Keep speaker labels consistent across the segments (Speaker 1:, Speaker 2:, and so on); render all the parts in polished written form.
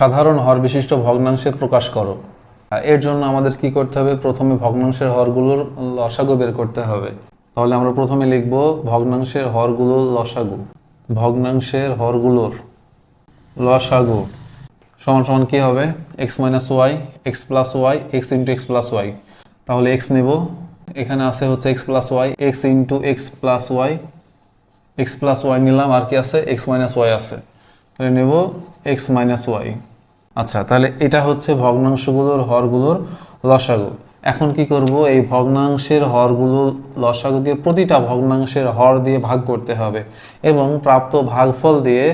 Speaker 1: সাধারণ হর বিশিষ্ট ভগ্নাংশের প্রকাশ করো। এর জন্য আমাদের কি করতে হবে? প্রথমে ভগ্নাংশের হরগুলোর লসাগু বের করতে হবে। তাহলে আমরা প্রথমে লিখব ভগ্নাংশের হরগুলোর লসাগু। ভগ্নাংশের হরগুলোর লসাগু সমান সমান কি হবে? X minus Y, X plus Y, X into X plus Y. তাহলে এক্স নেব, এখানে আছে হচ্ছে X plus Y, X into X plus Y, X plus Y নিলাম, আর কি আছে? এক্স মাইনাস ওয়াই আছে, তাহলে নেব এক্স মাইনাস ওয়াই। আচ্ছা, তাহলে এটা হচ্ছে ভগ্নাংশগুলোর হরগুলোর লসাগু। এখন কি করব? এই ভগ্নাংশের হরগুলো লসাগুকে প্রতিটা ভগ্নাংশের হর দিয়ে ভাগ করতে হবে এবং প্রাপ্ত ভাগফল দিয়ে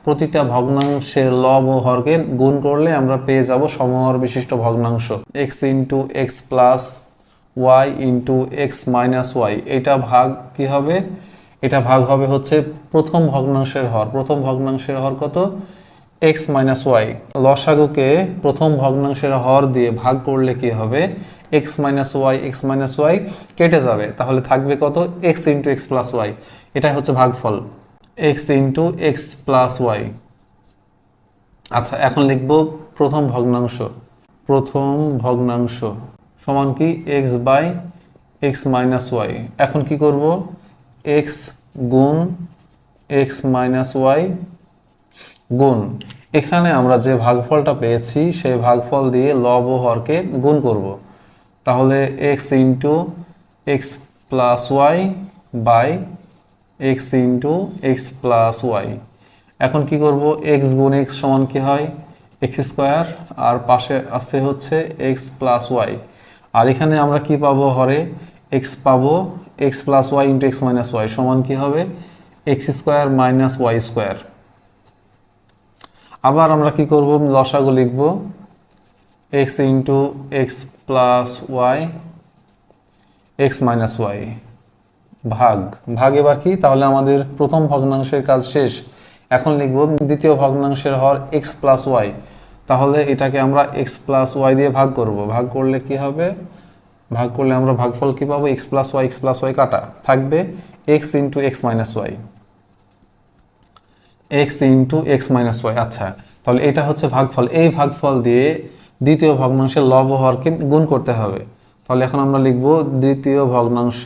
Speaker 1: প্রতিটা ভগ্নাংশের লব ও হরকে গুণ করলে আমরা পেয়ে যাব সমহর বিশিষ্ট ভগ্নাংশ। X into X plus Y into X minus Y, এটা ভাগ কি হবে? এটা ভাগ হবে হচ্ছে প্রথম ভগ্নাংশের হর। প্রথম ভগ্নাংশের হর কত? X minus Y. লসাগুকে প্রথম ভগ্নাংশের হর দিয়ে ভাগ করলে কি হবে? এক্স মাইনাস ওয়াই কেটে যাবে, তাহলে থাকবে কত? X into X plus Y. এটাই হচ্ছে ভাগফল, X into X plus Y. আচ্ছা, এখন লিখব প্রথম ভগ্নাংশ। প্রথম ভগ্নাংশ সমান কি? X by X minus Y. এখন কি করব? এক্স গুণ এক্স মাইনাস ওয়াই গুণ, এখানে আমরা যে ভাগফলটা পেয়েছি সেই ভাগফল দিয়ে লব ও হরকে গুণ করব। তাহলে X into X plus Y by X into X plus Y. এখন কি করব? এক্স গুণ এক্স সমান কি হয়? এক্স স্কোয়ার, আর পাশে আছে হচ্ছে এক্স প্লাস ওয়াই। আর এখানে আমরা কি পাবো? হরে এক্স পাবো, X plus Y into X minus Y সমান কি হবে? X square minus Y square. আবার আমরা কি করব? লসাগু লিখব X into X plus Y X minus Y ভাগ ভাগ। এবার কি? তাহলে আমাদের প্রথম ভগ্নাংশের কাজ শেষ। এখন লিখব দ্বিতীয় ভগ্নাংশের হর এক্স প্লাস ওয়াই। তাহলে এটাকে আমরা এক্স প্লাস ওয়াই দিয়ে ভাগ করব। ভাগ করলে কি হবে? ভাগ করলে আমরা ভাগফল কি পাবো? এক্স প্লাস ওয়াই কাটা থাকবে X into X minus Y, X into X minus Y. আচ্ছা, তাহলে এটা হচ্ছে ভাগফল। এই ভাগফল দিয়ে দ্বিতীয় ভগ্নাংশের লব ও হরকে গুণ করতে হবে। তাহলে এখন আমরা লিখব দ্বিতীয় ভগ্নাংশ।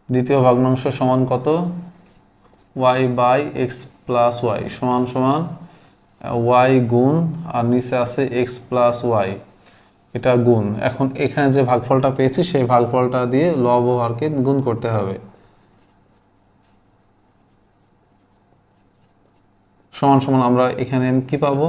Speaker 1: দ্বিতীয় ভগ্নাংশ সমান কত? Y by X plus Y সমান সমান ওয়াই গুণ, আর নিচে আছে এক্স প্লাস ওয়াই, এটা গুণ। এখন এখানে যে ভাগফলটা পেয়েছি সেই ভাগফলটা দিয়ে লব ও হরকে গুণ করতে হবে। সমান সমান আমরা এখানে কি পাবো?